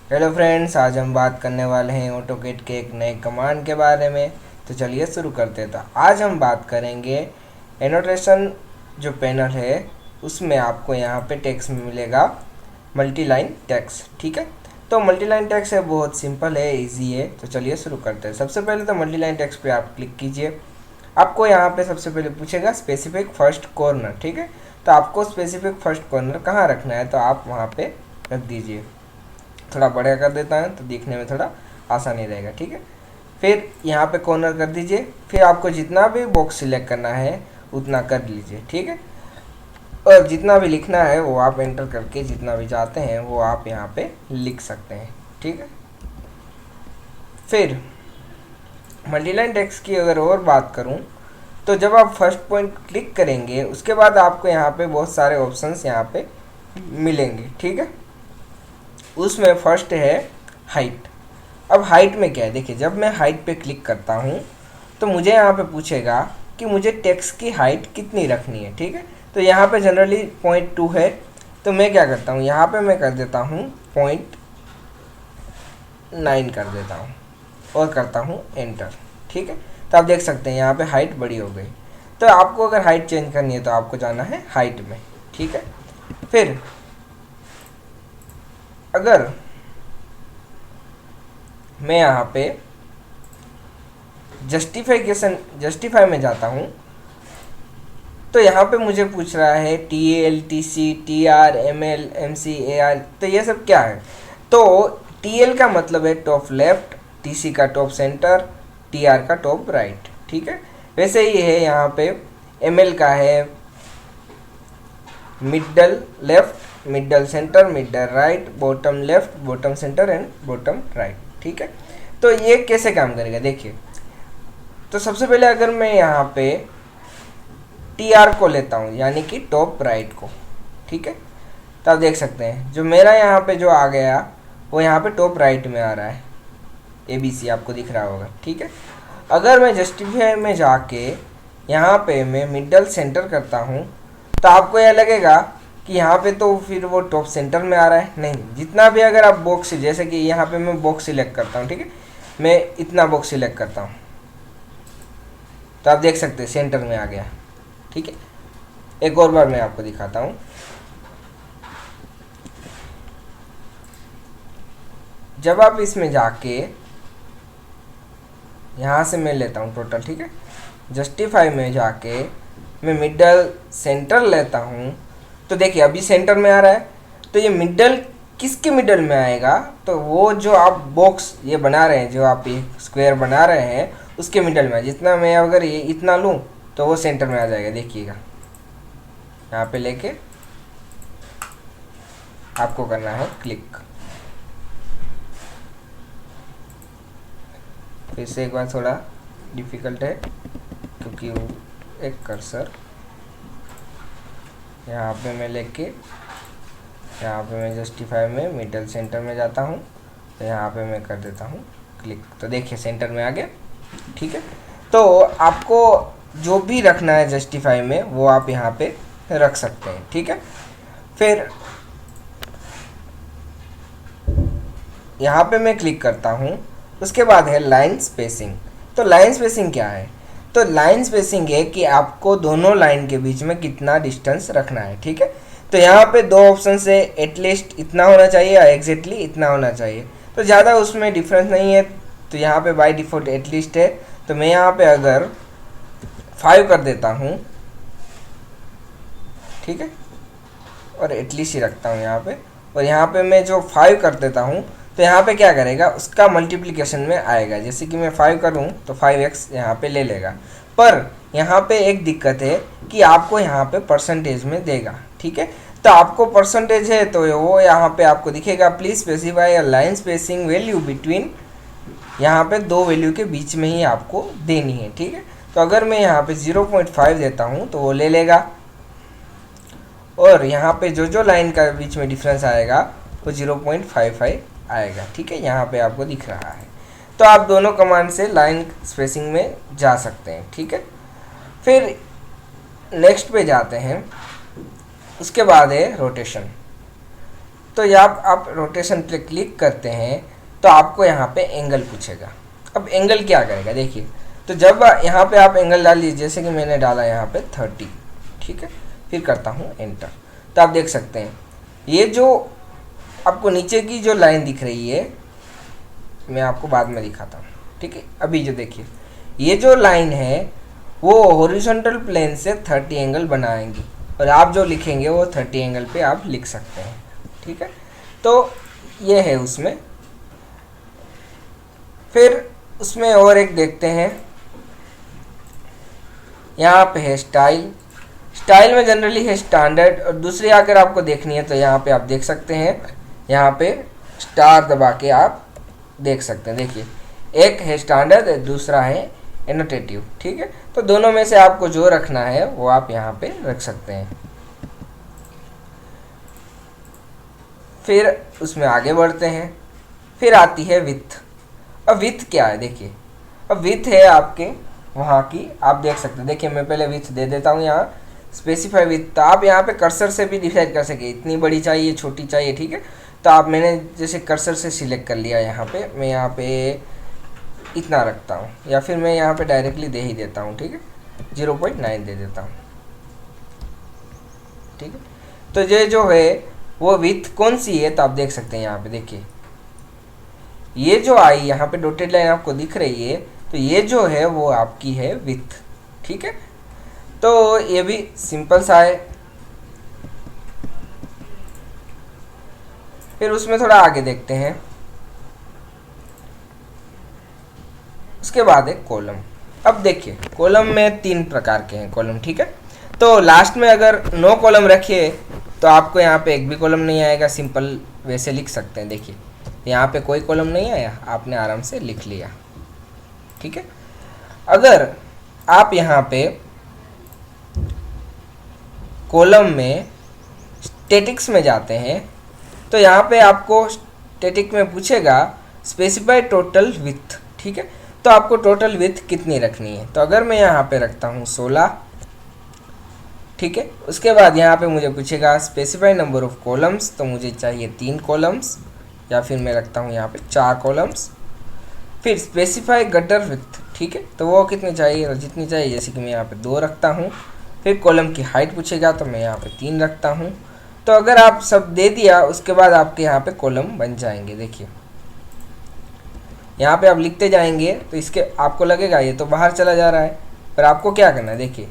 Hello friends, आज हम बात करने वाले हैं ऑटोकैड के एक नए कमांड के बारे में। तो चलिए शुरू करते हैं। तो आज हम बात करेंगे एनोटेशन जो पैनल है उसमें आपको यहाँ पे टेक्स्ट में मिलेगा मल्टी लाइन टेक्स्ट। ठीक है, तो मल्टी लाइन टेक्स्ट है, बहुत सिंपल है, इजी है। तो चलिए शुरू करते हैं। सबसे पहले तो मल्टी लाइन टेक्स्ट पे आप क्लिक कीजिए। आपको यहाँ पे सबसे पहले पूछेगा स्पेसिफिक फर्स्ट कॉर्नर। ठीक है, तो आपको स्पेसिफिक फर्स्ट कॉर्नर कहाँ रखना है, तो आप वहाँ पे रख दीजिए। थोड़ा बड़ा कर देता है तो देखने में थोड़ा आसानी रहेगा। ठीक है, फिर यहाँ पे कॉर्नर कर दीजिए। फिर आपको जितना भी बॉक्स सिलेक्ट करना है उतना कर लीजिए। ठीक है, और जितना भी लिखना है वो आप एंटर करके जितना भी चाहते हैं वो आप यहाँ पे लिख सकते हैं। ठीक है, फिर मल्टीलाइन टेक्स्ट की अगर और बात करूँ तो जब आप फर्स्ट पॉइंट क्लिक करेंगे उसके बाद आपको यहाँ पे बहुत सारे ऑप्शंस यहाँ पे मिलेंगे। ठीक है, उसमें फर्स्ट है हाइट। अब हाइट में क्या है, देखिए जब मैं हाइट पे क्लिक करता हूँ तो मुझे यहाँ पे पूछेगा कि मुझे टेक्स्ट की हाइट कितनी रखनी है। ठीक है, तो यहाँ पे जनरली 0.2 है, तो मैं क्या करता हूँ यहाँ पे मैं कर देता हूँ 0.9 कर देता हूँ और करता हूँ एंटर। ठीक है, तो आप देख सकते हैं यहाँ पे हाइट बड़ी हो गई। तो आपको अगर हाइट चेंज करनी है तो आपको जाना है हाइट में। ठीक है, फिर अगर मैं यहाँ पे जस्टिफाई में जाता हूँ तो यहाँ पे मुझे पूछ रहा है TL, TC, TR, ML, MC, AR। तो ये सब क्या है, तो TL का मतलब है टॉप लेफ्ट, TC का टॉप सेंटर, TR का टॉप राइट। ठीक है, वैसे ही है यहाँ पे ML का है middle left, middle centre, middle right, bottom left, bottom centre and bottom right. ठीक है, तो ये कैसे काम करेगा देखिए। तो सबसे पहले अगर मैं यहाँ पे TR को लेता हूँ यानी कि टॉप राइट को, ठीक है, तो आप देख सकते हैं जो मेरा यहाँ पे जो आ गया वो यहाँ पे टॉप राइट में आ रहा है, ABC आपको दिख रहा होगा। ठीक है, अगर मैं जस्टिफाई में जाके यहाँ पे मैं मिडल सेंटर करता हूँ तो आपको यह लगेगा कि यहाँ पे तो फिर वो टॉप सेंटर में आ रहा है। नहीं, जितना भी अगर आप बॉक्स, जैसे कि यहाँ पे मैं बॉक्स सिलेक्ट करता हूँ, ठीक है, मैं इतना बॉक्स सिलेक्ट करता हूँ तो आप देख सकते हैं सेंटर में आ गया। ठीक है, एक और बार मैं आपको दिखाता हूँ। जब आप इसमें जाके यहाँ से मैं लेता हूँ टोटल, ठीक है, जस्टिफाई में जाके मैं मिडल सेंटर लेता हूँ तो देखिए अभी सेंटर में आ रहा है। तो ये मिडल किसके मिडल में आएगा, तो वो जो आप बॉक्स ये बना रहे हैं, जो आप ये स्क्वायर बना रहे हैं उसके मिडल में। जितना मैं अगर ये इतना लूँ तो वो सेंटर में आ जाएगा। देखिएगा यहाँ पे लेके आपको करना है क्लिक। फिर से एक बार थोड़ा डिफ़िकल्ट है क्योंकि वो एक कर्सर यहाँ पे मैं लेके यहाँ पे मैं जस्टिफाई में मिडल सेंटर में जाता हूँ तो यहाँ पे मैं कर देता हूँ क्लिक। तो देखिए सेंटर में आ गया। ठीक है, तो आपको जो भी रखना है जस्टिफाई में वो आप यहाँ पे रख सकते हैं। ठीक है, फिर यहाँ पे मैं क्लिक करता हूँ। उसके बाद है लाइन स्पेसिंग। तो लाइन स्पेसिंग क्या है, तो लाइन स्पेसिंग है कि आपको दोनों लाइन के बीच में कितना डिस्टेंस रखना है। ठीक है, तो यहाँ पे दो ऑप्शन से एटलीस्ट इतना होना चाहिए या एग्जैक्टली इतना होना चाहिए। तो ज़्यादा उसमें डिफरेंस नहीं है, तो यहाँ पे बाय डिफ़ॉल्ट एटलीस्ट है। तो मैं यहाँ पे अगर 5 कर देता हूँ, ठीक है, और एटलीस्ट ही रखता हूँ यहाँ पे, और यहाँ पे मैं जो 5 कर देता हूँ तो यहाँ पे क्या करेगा, उसका मल्टीप्लिकेशन में आएगा। जैसे कि मैं 5 करूँ तो 5x यहाँ पे ले लेगा। पर यहाँ पे एक दिक्कत है कि आपको यहाँ पे परसेंटेज में देगा। ठीक है, तो आपको परसेंटेज है तो वो यहाँ पे आपको दिखेगा please specify a line spacing value between, यहाँ पे दो वैल्यू के बीच में ही आपको देनी है। ठीक है, तो अगर मैं यहाँ पे 0.5 देता हूँ तो वो ले लेगा, और यहाँ पे जो जो लाइन का बीच में डिफरेंस आएगा वो 0.55 आएगा। ठीक है, यहाँ पे आपको दिख रहा है। तो आप दोनों कमांड से लाइन स्पेसिंग में जा सकते हैं। ठीक है, फिर नेक्स्ट पे जाते हैं। उसके बाद है रोटेशन। तो जब आप रोटेशन पे क्लिक करते हैं तो आपको यहाँ पे एंगल पूछेगा। अब एंगल क्या करेगा देखिए, तो जब यहाँ पे आप एंगल डाल लीजिए, जैसे कि मैंने डाला यहाँ पे 30, ठीक है, फिर करता हूँ एंटर, तो आप देख सकते हैं ये जो आपको नीचे की जो लाइन दिख रही है, मैं आपको बाद में दिखाता हूँ, ठीक है। अभी जो देखिए ये जो लाइन है वो हॉरिजॉन्टल प्लेन से 30 एंगल बनाएंगी, और आप जो लिखेंगे वो 30 एंगल पे आप लिख सकते हैं, ठीक है। तो ये है उसमें। फिर उसमें और एक देखते हैं, यहाँ पे है स्टाइल। स्टाइल में जनरली है स्टैंडर्ड, और दूसरी अगर आपको देखनी है तो यहाँ पे आप देख सकते हैं, यहाँ पे स्टार दबा के आप देख सकते हैं। देखिए एक है स्टैंडर्ड, दूसरा है एनोटेटिव, ठीक है। तो दोनों में से आपको जो रखना है वो आप यहाँ पे रख सकते हैं। फिर उसमें आगे बढ़ते हैं, फिर आती है विथ। अब विथ क्या है देखिए, अब विथ है आपके वहाँ की, आप देख सकते हैं। देखिए मैं पहले विथ दे देता हूँ यहाँ, स्पेसिफाई विथ, तो आप यहाँ पे कर्सर से भी डिसाइड कर सके, इतनी बड़ी चाहिए छोटी चाहिए, ठीक है। तो आप मैंने जैसे कर्सर से सिलेक्ट कर लिया, यहाँ पे मैं यहाँ पे इतना रखता हूँ, या फिर मैं यहाँ पे डायरेक्टली दे ही देता हूँ, ठीक है, 0.9 दे देता हूँ, ठीक है। तो ये जो है वो विथ कौन सी है, तो आप देख सकते हैं यहाँ पे देखिए ये जो आई यहाँ पे डॉटेड लाइन आपको दिख रही है, तो ये जो है वो आपकी है विथ, ठीक है। तो ये भी सिंपल सा है। फिर उसमें थोड़ा आगे देखते हैं, उसके बाद है कॉलम। अब देखिए कॉलम में 3 प्रकार के हैं कॉलम, ठीक है। तो लास्ट में अगर 9 कॉलम रखिए तो आपको यहाँ पे एक भी कॉलम नहीं आएगा, सिंपल वैसे लिख सकते हैं। देखिए यहाँ पे कोई कॉलम नहीं आया, आपने आराम से लिख लिया, ठीक है। अगर आप यहाँ पे कॉलम में स्टैटिक्स में जाते हैं तो यहाँ पे आपको स्टैटिक में पूछेगा स्पेसिफाई टोटल विथ, ठीक है। तो आपको टोटल विथ कितनी रखनी है, तो अगर मैं यहाँ पे रखता हूँ 16, ठीक है। उसके बाद यहाँ पे मुझे पूछेगा स्पेसिफाई नंबर ऑफ कॉलम्स, तो मुझे चाहिए 3 कॉलम्स, या फिर मैं रखता हूँ यहाँ पे 4 कॉलम्स। फिर स्पेसिफाई गटर विथ, ठीक है, तो वो कितनी चाहिए, जितनी चाहिए, जैसे कि मैं यहाँ पे 2 रखता हूँ। फिर कॉलम की हाइट पूछेगा तो मैं यहाँ पे 3 रखता हूँ। तो अगर आप सब दे दिया उसके बाद आपके यहाँ पे कॉलम बन जाएंगे। देखिए यहाँ पे आप लिखते जाएंगे तो इसके आपको लगेगा ये तो बाहर चला जा रहा है, पर आपको क्या करना है, देखिए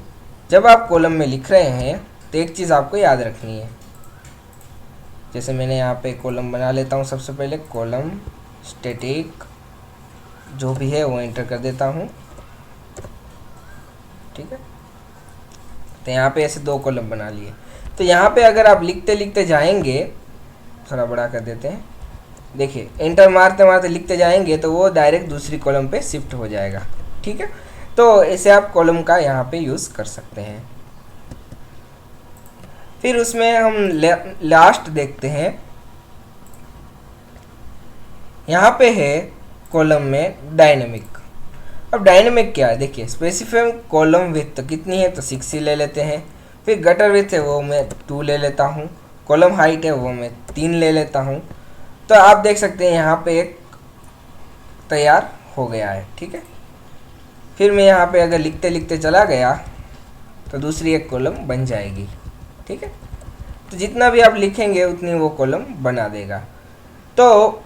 जब आप कॉलम में लिख रहे हैं तो एक चीज़ आपको याद रखनी है। जैसे मैंने यहाँ पे कॉलम बना लेता हूँ, सबसे पहले कॉलम स्टैटिक जो भी है वो एंटर कर देता हूँ, ठीक है। तो यहाँ पे ऐसे 2 कॉलम बना लिए। तो यहाँ पे अगर आप लिखते लिखते जाएंगे, थोड़ा बड़ा कर देते हैं, देखिए एंटर मारते मारते लिखते जाएंगे तो वो डायरेक्ट दूसरी कॉलम पे शिफ्ट हो जाएगा, ठीक है। तो ऐसे आप कॉलम का यहाँ पे यूज़ कर सकते हैं। फिर उसमें हम लास्ट देखते हैं, यहाँ पे है कॉलम में डायनेमिक। अब डायनेमिक क्या है, देखिए स्पेसिफाई कॉलम विथ कितनी है, तो 6 ही ले लेते हैं। फिर गटर विथ है वो मैं 2 ले लेता हूँ, कॉलम हाइट है वो मैं 3 ले लेता हूँ। तो आप देख सकते हैं यहाँ पे एक तैयार हो गया है, ठीक है। फिर मैं यहाँ पे अगर लिखते लिखते चला गया तो दूसरी एक कॉलम बन जाएगी, ठीक है। तो जितना भी आप लिखेंगे उतनी वो कॉलम बना देगा। तो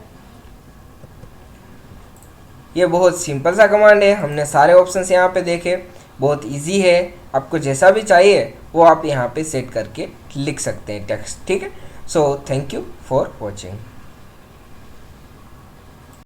ये बहुत सिंपल सा कमांड है, हमने सारे ऑप्शंस यहाँ पे देखे, बहुत इजी है। आपको जैसा भी चाहिए वो आप यहाँ पे सेट करके लिख सकते हैं टेक्स्ट, ठीक है। So thank you for watching.